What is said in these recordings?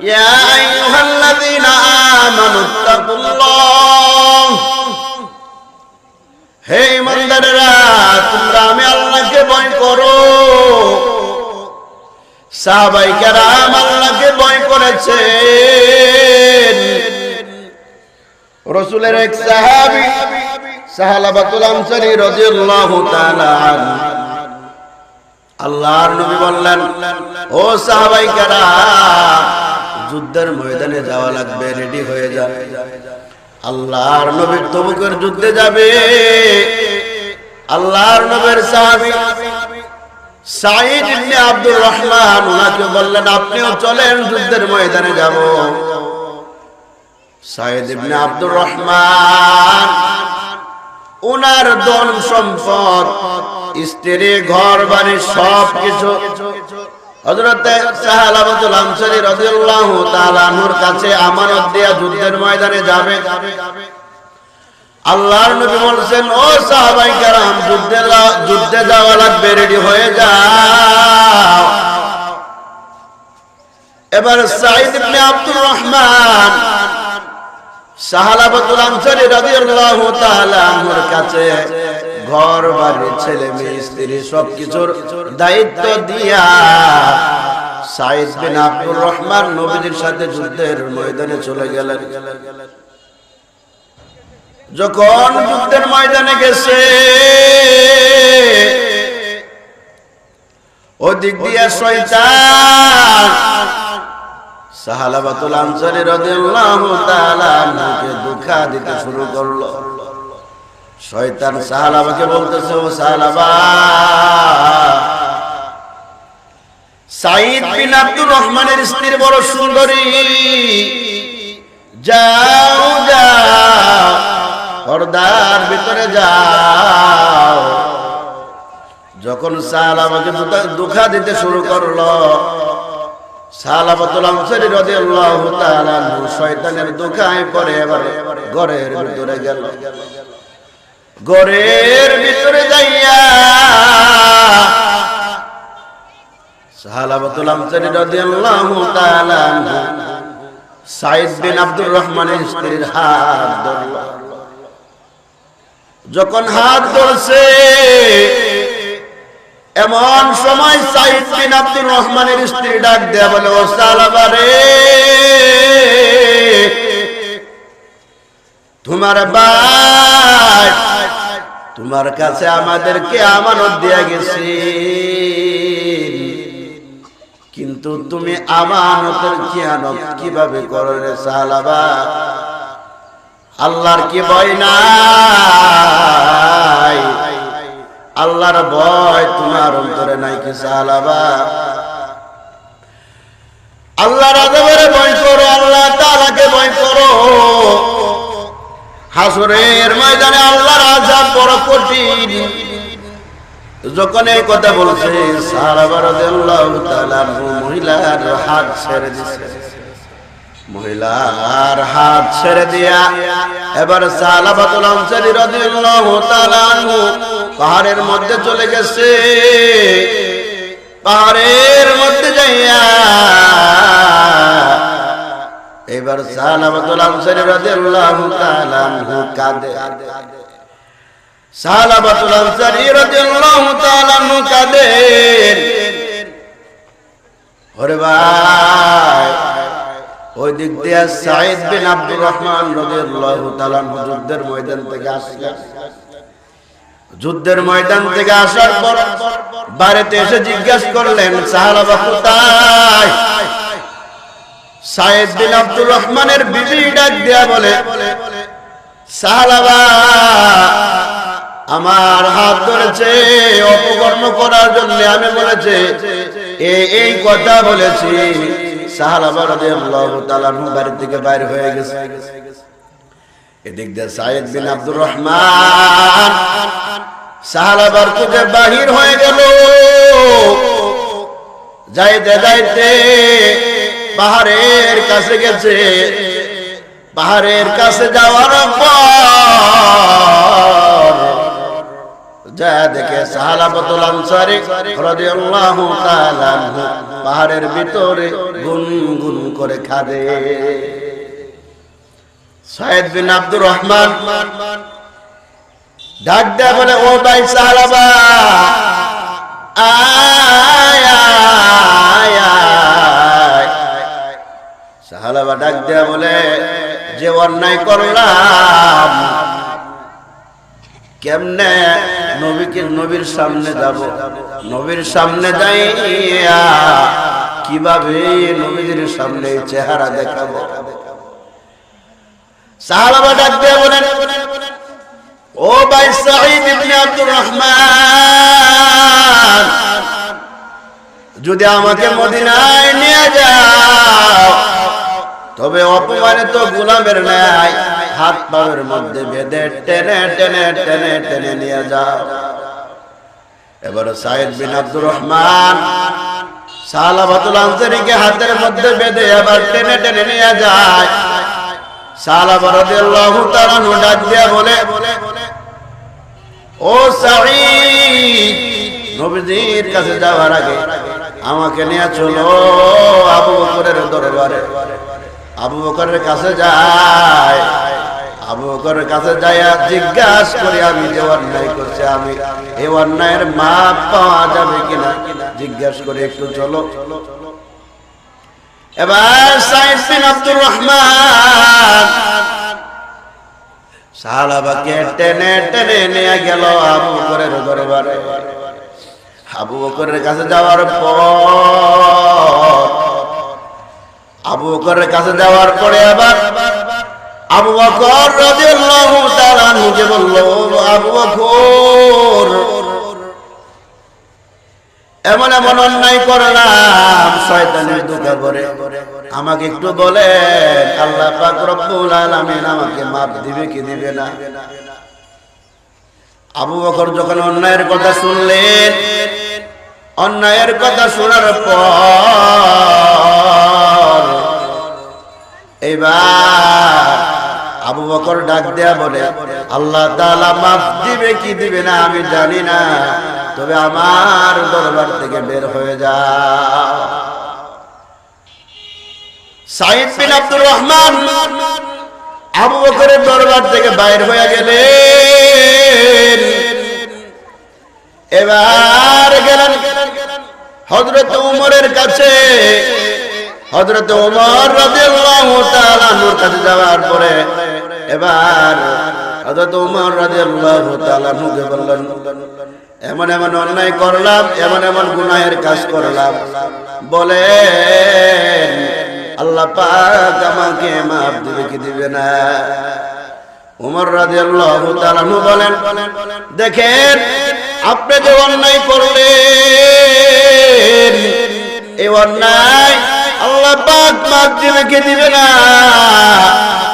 ইয়া আইয়ুহাল্লাযীনা আমানুত্তাকুল্লাহ, হে ঈমানদারেরা তোমরা আমি আল্লাহকে ভয় করো। সাহাবায়ে কেরাম আল্লাহকে ভয় করেছেন। রাসূলের এক সাহাবী সাহালাবাতুল আনসারী রাদিয়াল্লাহু তাআলা আনহু, আল্লাহর নবী বললেন, ও সাহাবায়ে কেরাম যুদ্ধের ময়দানে যাওয়া লাগবে, রেডি হয়ে যান। আল্লাহর নবী তবুকের যুদ্ধে যাবে। আল্লাহর নবীর সাহাবী সাঈদ ইবনে আব্দুর রহমান ওনাকে বললেন, আপনিও চলেন, যুদ্ধের ময়দানে যাব। সাঈদ ইবনে আব্দুর রহমান ওনার ধন সম্পদ, স্ত্রী, ঘর বাড়ি সবকিছু হযরত সাহালাবাতুল আনসারী রাদিয়াল্লাহু তাআলা আনহুর কাছে আমানত দিয়া যুদ্ধের ময়দানে যাবে। আল্লাহর নবী বলছেন, ও সাহাবায়ে কেরাম যুদ্ধে যাওয়া লাগবে, রেডি হয়ে যাও। এবার সাঈদ ইবনে আব্দুর রহমান সাহালাবাতুল আনসারী রাদিয়াল্লাহু তাআলা আনহুর কাছে ঘর বাড়ি, ছেলে মেয়ে, স্ত্রী সবকিছুর দায়িত্ব দিয়া সাঈদ বিন আব্দুর রহমান নবীর সাথে যুদ্ধের ময়দানে চলে গেলেন। যখন যুদ্ধের ময়দানে গেছে, ওদিক দিয়া শয়তান সাহালাবাতুল আনসারী রাদিয়াল্লাহু তাআলা আনহুকে ধোঁকা দিতে শুরু করলো। শয়তান সাহালাবাকে বলতেছে, ও সাহালাবা, সাঈদ বিন আব্দুর রহমানের স্ত্রী বড় সুন্দরী, যাও যাও পর্দার ভিতরে যাও। যখন সাহালাবাকে ধোঁকা দিতে শুরু করলো, সাহালাবাতুল আনসারী রাদিয়াল্লাহু তাআলা আনহু শয়তানের ধোঁকায় পড়ে এবার ঘরের ভিতরে গেল। ঘরের ভিতরে যাইয়া সাহালাবাতুল আনসারী রাদিয়াল্লাহু তাআলা আনহু সাঈদ বিন আব্দুর রহমানের স্ত্রীর হাত ধরল। যখন হাত ধরছে, এমন সময় সাঈদ বিন আব্দুর রহমানের স্ত্রী ডাক দেয়া বলে, ও সাহালাবা রে, তোমার ভাই তোমার কাছে আমাদেরকে আমানত দিয়া গেছে, কিন্তু তুমি আমানতের খেয়ানত কিভাবে করো রে সাহালাবা? আল্লাহর কি ভয় নাই? আল্লাহর ভয় তোমার অন্তরে নাই কি সাহালাবা? আল্লাহর আযাবের ভয় করো, আল্লাহ তাআলাকে ভয় করো। হাসরের ময়দানে আল্লাহর আযাব বড় কঠিন। যখন এই কথা বলছে, সাহাবা রাদিয়াল্লাহু তাআলা মহিলার হাত ছেড়ে দিয়েছে। মহিলার হাত ছেড়ে দিয়া এবার সাহাবাতুল আনসারী রাদিয়াল্লাহু তাআলা আনহু পাহাড়ের মধ্যে চলে গেছে। পাহাড়ের মধ্যে যাইয়া এবার সাহাবাতুল আনসারী রাদিয়াল্লাহু তাআলা আনহু কাঁদে। সাহাবাতুল আনসারী রাদিয়াল্লাহু তাআলা আনহু কাঁদেন। ওরে ভাই, ওই দিক দিয়ে সাঈদ বিন আব্দুর রহমান রাদিয়াল্লাহু তাআলা আনহু যুদ্ধের ময়দান থেকে আসলেন। যুদ্ধের ময়দান থেকে আসার পর বাড়িতে এসে জিজ্ঞাসা করলেন, সাহাবা কোথায়? সাঈদ বিন আব্দুর রহমানের বিবি ডাক দেয়া বলে, সাহাবা আমার হাত ধরেছে অপকর্ম করার জন্য, আমি বলেছে এই কথা বলেছি। সাহাবা রাদিয়াল্লাহু তাআলা বাড়ি থেকে বাইর হয়ে গেছে। এদিক দিয়ে সাঈদ বিন আব্দুর রহমান সাহাবার থেকে বাহির হয়ে গেল। যাইতে যাইতে পাহাড়ের কাছে গেছে। পাহাড়ের কাছে যাওয়ার পর যা দেখে সাহালাবাতুল আনসারী রাদিয়াল্লাহু তাআলা আনহু পাহাড়ের ভিতরে গুনগুন করে কাঁদে। সাইদ বিন আব্দুর রহমান ডাক দেয়া বলে, ও ভাই সাহাবা, আয় আয় আয়। সাহাবা ডাক দেয়া বলে, যে অন্যায় করলাম, কেমনে নবীর সামনে যাব, নবীর সামনে যাইয়া কিভাবে নবীর সামনে চেহারা দেখাবো। সাহাবা ডাক দিয়ে বলেন, ও ভাই সাঈদ ইবনে আব্দুর রহমান, যদি আমাকে মদিনায় নিয়ে যাও, তবে অপমানিত গোলামের ন্যায় হাত পায়ের মধ্যে বেঁধে টেনে টেনে টেনে টেনে নিয়ে যাও। এবার সাঈদ বিন আব্দুর রহমান সাহালাবাতুল আনসারীকে হাতের মধ্যে বেঁধে এবার টেনে টেনে নিয়ে যায়। সাহাবা রাদিয়াল্লাহু তাআলা ডাক দিয়ে বলে, ও সাঈদ, নবীজির কাছে যাওয়ার আগে আমাকে নিয়ে চলো আবু বকরের দরবারে। আবু বকরের কাছে যায়, আবু বকরের কাছে যাইয়া জিজ্ঞাসা করি, আমি যে অন্যায় করছি, আমি এই অন্যায়ের মাপ পাওয়া যাবে কিনা জিজ্ঞাসা করে একটু চলো। এবার সাঈদ বিন আব্দুর রহমান সাহাবাকে টেনে টেনে নিয়ে গেল আবু বকরের দরবারে। আবু বকরের কাছে যাওয়ার পর, আবু বকরের কাছে যাওয়ার পরে আবার আবু বকর রাদিয়াল্লাহু তাআলা আনহুকে বলল, আবু বকর, এমন এমন অন্যায় করলাম, শয়তানের ধোঁকা পড়ে, আমাকে একটু বলেন আল্লাহ পাক রব্বুল আলামিন আমাকে মাফ দিবে কি দিবে না? আবু বকর যখন অন্যায়ের কথা শুনলেন, অন্যায়ের কথা শোনার পর এবার আবু বকর ডাক দেয়া বলে, আল্লাহ তাআলা মাফ দিবে কি দিবে না আমি জানি না, তবে আমার দরবার থেকে বের হয়ে যাও। সাঈদ বিন আব্দুর রহমান আবু বকরের দরবার থেকে বাইর হয়ে গেলেন। এবার গেলেন হযরত ওমরের কাছে। হযরত ওমর রাদিয়াল্লাহু তাআলা আনহুর কাছে যাওয়ার পরে এবার হযরত ওমর রাদিয়াল্লাহু তাআলা আনহুকে বললেন, এমন এমন অন্যায় করলাম, এমন এমন গুনাহের কাজ করলাম, বলেন আল্লাহ পাক আমাকে মাফ দিবে কি দিবে না? ওমর রাদিয়াল্লাহু তাআলা আনহু বলেন, দেখেন আপনি যে অন্যায় করলেন, এই অন্যায় আল্লাহ পাক মাফ দিবে কি দিবে না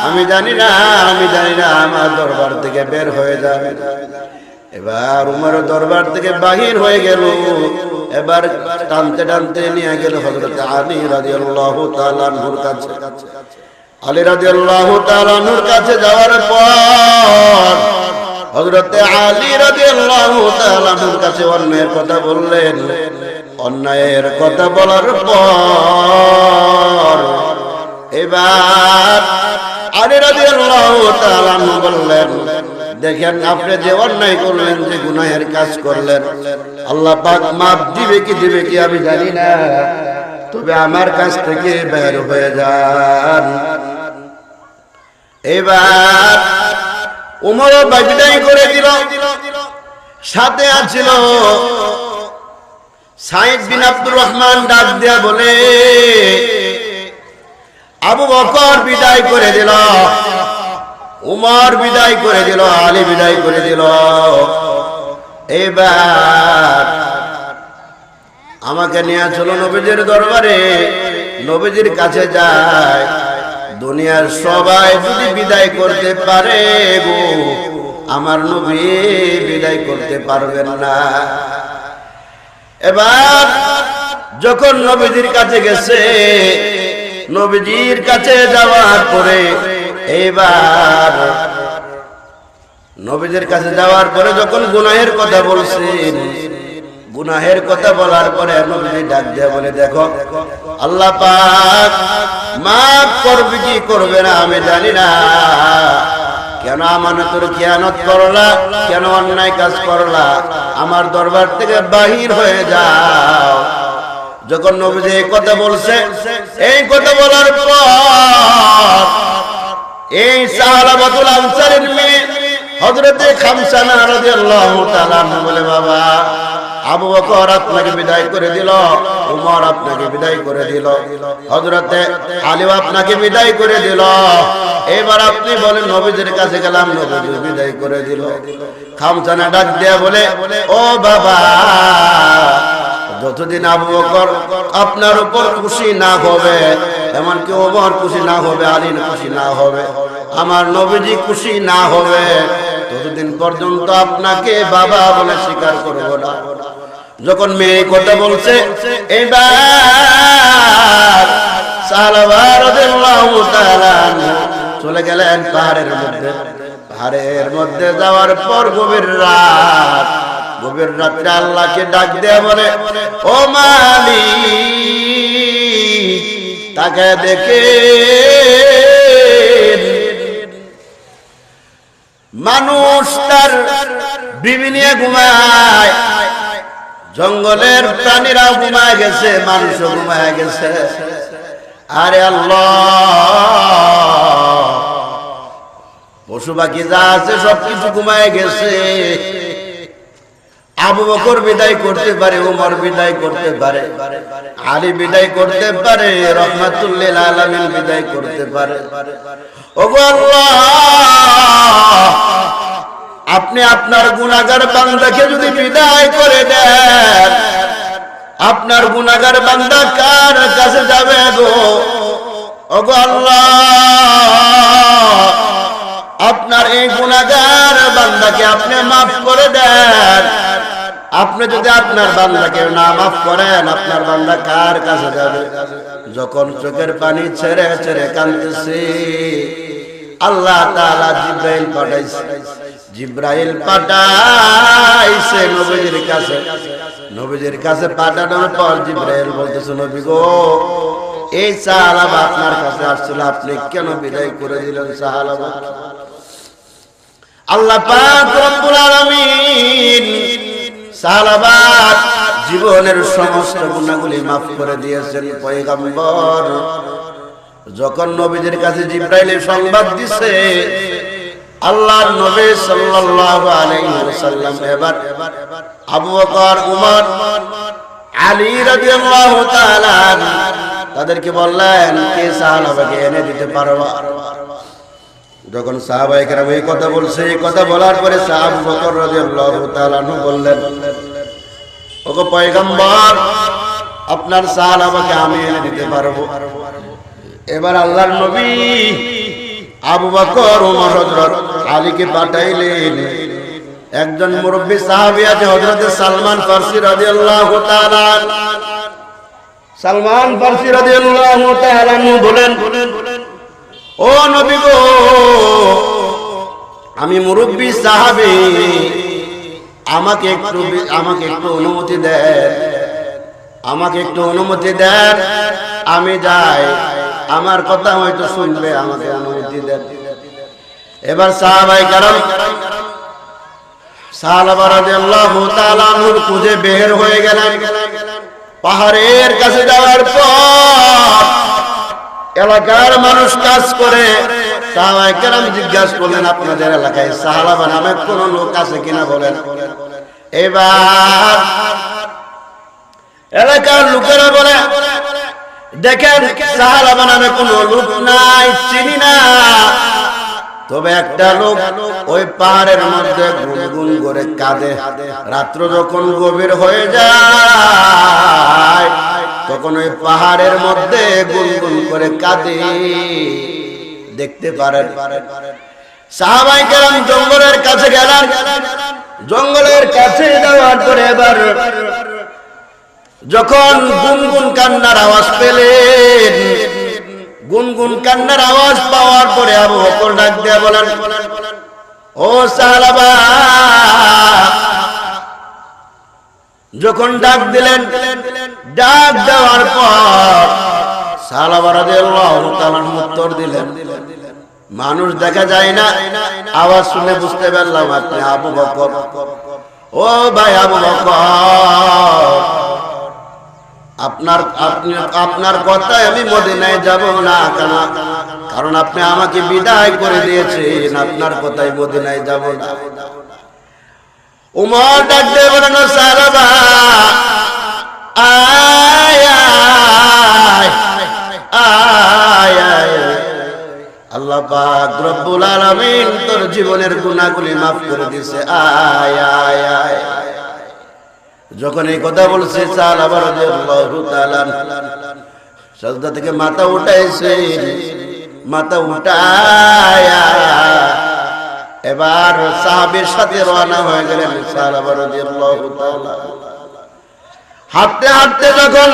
আমি জানি না, আমি জানি না, আমার দরবার থেকে বের হয়ে যাবে। এবার উমর দরবার থেকে বাহির হয়ে গেল। এবার টানতে টানতে নিয়ে গেল হযরত আলী রাদিয়াল্লাহু তাআলা আনহুর কাছে। আলী রাদিয়াল্লাহু তাআলা আনহুর কাছে যাওয়ার পর হযরত আলী রাদিয়াল্লাহু তাআলা আনহুর কাছে অন্যায়ের কথা বললেন। অন্যায়ের কথা বলার পর এবার আলী রাদিয়াল্লাহু তাআলা আনহু বললেন, দেখেন আপনি যে অন্যায় করলেন, যে গুনাহের কাজ করলেন, আল্লাহ পাক মাফ দিবে কি দিবে কি আমি জানি না, তবে আমার কাছ থেকে বের হয়ে যান। এবার ওমর বিদায় করে দিল। সাথে আছিল সাঈদ বিন আব্দুর রহমান। ডাক দেয়া বলে, আবু বকর বিদায় করে দিল, উমর বিদায় করে দিল, আলী বিদায় করে দিল। এবার আমাকে নিয়ে চলো নবীজির দরবারে, নবীজির কাছে যায়। দুনিয়ার সবাই যদি বিদায় করতে পারে গো, আমার নবী বিদায় করতে পারবেন না। এবার যখন নবীজির কাছে গেছে, নবীজির কাছে যাওয়ার পরে এবার নবীদের কাছে যাওয়ার পরে যখন গুনাহের কথা বলছেন, গুনাহের কথা বলার পরে নবী ডাক দিয়ে বলে, দেখো আল্লাহ পাক মাফ করবে কি করবে না আমি জানি না, কেন আমানতের খেয়ানত করলা, কেন অন্যায় কাজ করলা, আমার দরবার থেকে বাহির হয়ে যাও। যখন নবীজি এই কথা বলছে, এই কথা বলার পর এই সাহাবাতুল আনসারের মেয়ে হযরতে খামসানা রাদিয়াল্লাহু তাআলা বলে, বাবা আবু বকর আপনাকে বিদায় করে দিল, উমর আপনাকে বিদায় করে দিল, হযরতে আলী আপনাকে বিদায় করে দিল, এবার আপনি বলেন নবীজির কাছে গেলাম, নবীজি বিদায় করে দিল। খামসানা ডাক দেয়া বলে, ও বাবা, যতদিন আবু বকর আপনার উপর খুশি না হবে, এমনকি ওমর খুশি না হবে, আলী খুশি না হবে, আমার নবীজি খুশি না হবে, ততদিন পর্যন্ত আপনাকে বাবা বলে স্বীকার করব না। যখন মেয়ে কথা বলছে, এইবার সাহাবা রাদিয়াল্লাহু তাআলা চলে গেলেন পাহাড়ের মধ্যে। পাহাড়ের মধ্যে যাওয়ার পর গভীর রাত্রে আল্লাহকে ডাক দেয়া বলে, ও মালিক, তাকে দেখে মানুষ তার বিবি নিয়ে ঘুমায়, জঙ্গলের প্রাণীরা ঘুমায় গেছে, মানুষও ঘুমায় গেছে। আরে আল্লাহ, পশু পাখি যা আছে সবকিছু ঘুমায় গেছে। আবু বকর বিদায় করতে পারে, ওমর বিদায় করতে পারে, আলী বিদায় করতে পারে, রাহমাতুল লিল আলামিন বিদায় করতে পারে। ওগো আল্লাহ, আপনি আপনার গুনাহগার বান্দাকে যদি বিদায় করে দেন, আপনার গুনাহগার বান্দা কার কাছে যাবে গো? ওগো আল্লাহ, আপনার এই গুনাহগার বান্দাকে আপনি মাফ করে দেন। আপনি যদি আপনার বান্দাকে না মাফ করেন, আপনার বান্দা কার কাছে যাবে? যখন চোখের পানি ছেড়ে ছেড়ে কাঁদতেছে, আল্লাহ তাআলা জিব্রাইল পাঠাইছে। জিব্রাইল পাঠাইছে নবীজির কাছে। নবীজির কাছে পাঠানোর পর জিব্রাইল বলতেছে, নবী গো, এই সাহাবা আপনার কাছে আসছিল, আপনি কেন বিদায় করে দিলেন? সাহাবা, আল্লাহ পাক রব্বুল আলামিন সাহাবার জীবনের সমস্ত গুনাহগুলি মাফ করে দিয়েছেন। পয়গম্বর যখন নবীদের কাছে জিব্রাইল সংবাদ দিছে, আল্লাহর নবী সাল্লাল্লাহু আলাইহি ওয়াসাল্লাম এবার আবু বকর, উমর, আলী রাদিয়াল্লাহু তাআলা তাদেরকে বললেন, কে সাহাবাকে এনে দিতে পারবা? যখন সাহাবায়ে কেরাম এই কথা বলছে, এই কথা বলার পরে আবু বকর রাদিয়াল্লাহু তাআলা বললেন, ওগো পয়গম্বর, আপনার সাহাবাকে আমি এনে দিতে পারবো। এবার আল্লাহর নবী আবু বকর, ওমর, হযরত আলীকে পাঠাইলেন। একজন মুরব্বী সাহাবী আছে হযরত সালমান ফারসি রাদিয়াল্লাহু তাআলা। সালমান ফারসি রাদিয়াল্লাহু তাআলা বলেন, ও নবী গো, আমি মুরব্বী সাহাবী, আমাকে একটু অনুমতি দেন, আমাকে একটু অনুমতি দেন, আমি যাই, আমার কথা হয়তো শুনবে, আমাকে অনুমতি দেন। এবার সাহাবায়ে কেরাম সাহাবা রাদিয়াল্লাহু তাআলা নূর খুঁজে বের হয়ে গেলেন। পাহাড়ের কাছে যাওয়ার পর এলাকার মানুষ কাজ করে, সাহাবায়ে কেরাম জিজ্ঞাসা করলেন, আপনাদের এলাকায় সাহাবা নামে কোন লোক আছে কিনা বলেন। এবার এলাকার লোকেরা বলে, দেখেন সাহাবা নামে কোনো লোক নাই, চিনি না, তবে একটা লোক ওই পাহাড়ের মধ্যে গুনগুন করে কাঁদে। রাত্র যখন গভীর হয়ে যায়, তখন ওই পাহাড়ের মধ্যে গুনগুন করে কাঁদে, দেখতে পারেন। সাহাবায়ে কেরাম জঙ্গলের কাছে গেলেন। জঙ্গলের কাছে যাওয়ার পরে এবার যখন গুনগুন কান্নার আওয়াজ পেলেন, গুনগুন কান্নার আওয়াজ পাওয়ার পরে আবু বকর ডাক দিয়ে বলেন, ও সাহাবা যখন ডাক দিলেন, ডাক দেওয়ার পর সাহাবা রাদিয়াল্লাহু তাআলা উত্তর দিলেন, মানুষ দেখা যায় না, আওয়াজ শুনে বুঝতে পারলাম আপনি আবু বকর। ও ভাই আবু বকর, আপনার কথায় আমি মদিনায় যাব না, কারণ আপনি আমাকে বিদায় করে দিয়েছেন, আপনার কথায় মদিনায় যাব না। উমর ডাক দিয়ে বলেন, সাহাবা আয় আয় আয় আয়, আল্লাহ পাক রব্বুল আলামিন তোর জীবনের গুনাহগুলি maaf করে দিয়েছে, আয় আয় আয়। যখন এই কথা বলছে সাহাবা রাদিয়াল্লাহু তাআলা সাজদা থেকে মাথা উঠাইছে, মাথা উঠায়া এবার সাহাবীর সাথে রওনা হয়ে গেলেন সাহাবা রাদিয়াল্লাহু তাআলা। হাঁটতে হাঁটতে যখন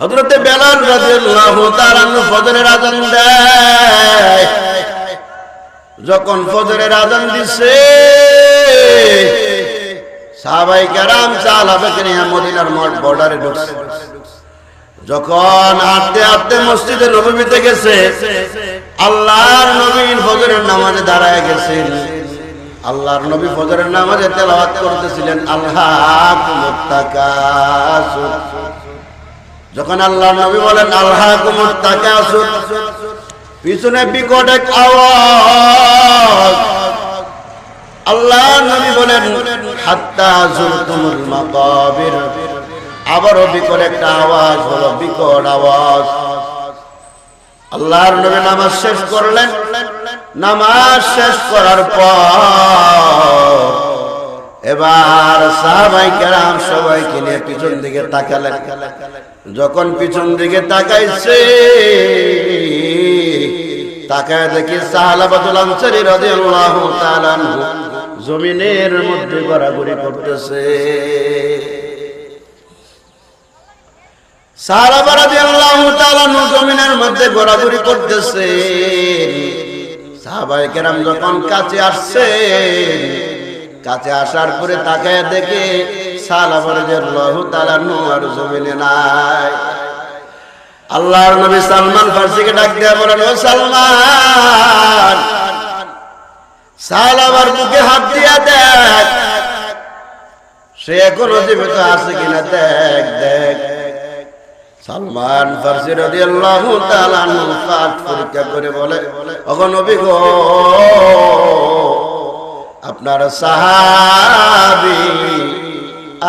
হযরত বেলাল রাদিয়াল্লাহু তাআলা ফজরের আযান দেয়, যখন ফজরের আযান দিছে সাহাবায়ে কেরাম সাহাবাকে নিয়ে মদিনার বর্ডারে ঢুকছে। যখন হাঁটতে হাঁটতে মসজিদে নববীতে গেছে, আল্লাহর নবী ফজরের নামাজে দাঁড়ায় গেছেন। আল্লাহর নবী ফজরের নামাজে তেলাওয়াত করতেছিলেন, আলহাকুমুত তাকাসুর। যখন আল্লাহর নবী বলেন আলহাকুমুত তাকাসুর, পিছনে বিকট এক আওয়াজ। আল্লাহর নবী বলেন হাত্তা যুরতুমুল মাকাবির। আবারও বিকট একটা আওয়াজ হলো, বিকট আওয়াজ। আল্লাহর নবী নামাজ শেষ করলেন। নামাজ শেষ করার পর এবার সাহাবায়ে কেরাম সবাইকে নিয়ে পিছন দিকে তাকালেন। যখন পিছন দিকে তাকাইছে, তাকায় দেখি সাহাবাতুল আনসারী রাদিয়াল্লাহু তাআলা জমিনের মধ্যে ঘোরাঘুরি করতেছে। সাহাবা রাদিয়াল্লাহু তাআলা জমিনের মধ্যে ঘোরাঘুরি করতেছে। সাহাবায়ে কেরাম যখন কাছে আসছে, কাছে আসার পরে তাকায় দেখে সাহাবা রাদিয়াল্লাহু তাআলা আর জমিনে নাই। আল্লাহর নবী সালমান ফারসিকে ডাক দিয়ে বলেন, ও সালমান, সাহাবার বুকে হাত দিয়া দেখ, সে এখনো জীবিত আছে কিনা দেখ দেখ। সালমান ফারসি রাদিয়াল্লাহু তাআলা পাক পরীক্ষা করে বলে, ওগো নবী গো, আপনার সাহাবী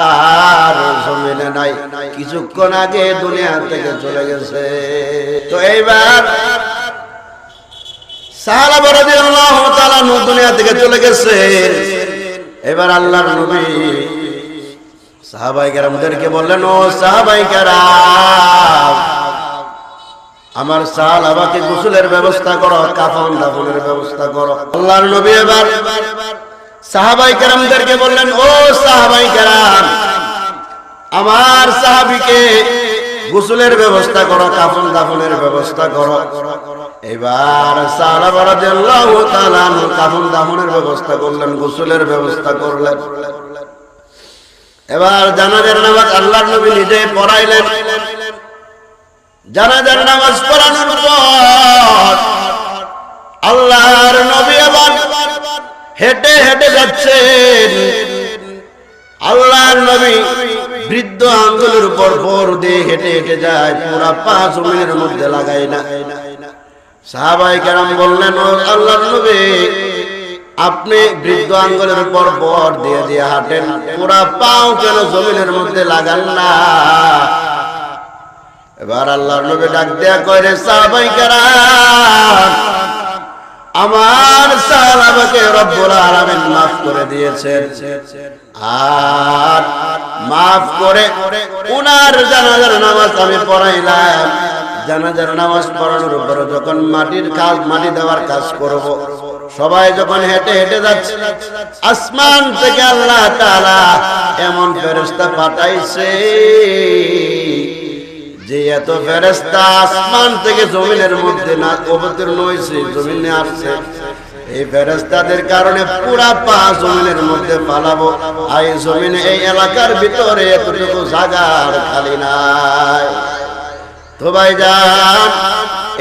আর জমিনে নাই, কিছুক্ষণ আগে দুনিয়া থেকে চলে গেছে। তো এইবার সাহাবা রাদিয়াল্লাহু তাআলা দুনিয়া থেকে চলে গেছে। এবার আল্লাহর নবী সাহাবায়ে কেরামদেরকে বললেন, ও সাহাবায়ে কেরাম, আমার সাহাবাকে গোসলের ব্যবস্থা করো, কাফন দাফনের ব্যবস্থা করো। আল্লাহর নবী এবার সাহাবায়ে কেরামদেরকে বললেন, ও সাহাবায়ে কেরাম, আমার সাহাবীকে গোসলের ব্যবস্থা করো, কাফন দাফনের ব্যবস্থা করো। এবার সাহাবা রাদিয়াল্লাহু তাআলা কাফন দাফনের ব্যবস্থা করলেন, গোসলের ব্যবস্থা করলেন। এবার জানাজার নামাজ আল্লাহর নবী নিজে পড়াইলেন। জানাজার নামাজ পড়ানোর পর আল্লাহর নবী আবার হেঁটে হেঁটে যাচ্ছেন। আল্লাহর নবী বৃদ্ধ আঙ্গুলের উপর ভর দিয়ে হেঁটে হেঁটে যায়, পুরা পা জমিনের মধ্যে লাগায় না। সাহাবায়ে কেরাম বললেন, ও আল্লাহর নবী, আপনি বৃদ্ধ আঙ্গুলের উপর ভর দিয়ে দিয়ে হাঁটেন, পুরা পাও কেন জমিনের মধ্যে লাগান না? এবার আল্লাহর নবী ডাক দেয়া কইরে, সাহাবায়ে কেরাম, আমার সাহাবাকে রব্বুল আলামিন maaf করে দিয়েছেন, আর maaf করে উনার জানাজার নামাজ আমি পড়াইলাম। জানাজার নামাজ পড়ানোর উপর যখন মাটি দেওয়ার কাজ করব, সবাই যখন হেঁটে হেঁটে যাচ্ছে, আসমান থেকে আল্লাহ তাআলা এমন ফেরেশতা পাঠাইছে যে এত ফেরেশতা আসমান থেকে জমিনের মধ্যে না অবতীর্ণ হয়েছে, জমিনে আসছে। এই ফেরেশতাদের কারণে পুরা পা জমিনের মধ্যে পালাবো, এই জমিনে এই এলাকার ভিতরে এতটুকু জায়গা আর খালি নাই। তো ভাইজান,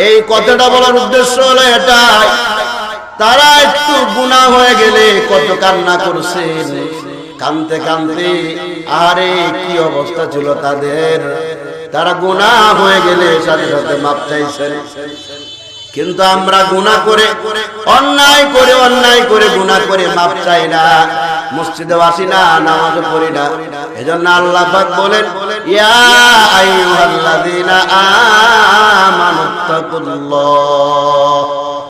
এই কথাটা বলার উদ্দেশ্য হলো এটাই, তারা একটু গুনাহ হয়ে গেলে কত কান্না করছেন, কানতে কানতে আরে কি অবস্থা ছিল তাদের, তারা গুনাহ হয়ে গেলে সাথে সাথে মাপ চাইছেন। কিন্তু আমরা গুনাহ করে অন্যায় করে গুনাহ করে মাপ চাই না, মসজিদে আসি না, নামাজও পড়ি না। এজন্য আল্লাহ পাক বলেন, ইয়া আইয়ুহাল্লাযীনা আমানুত্তাকুল্লাহ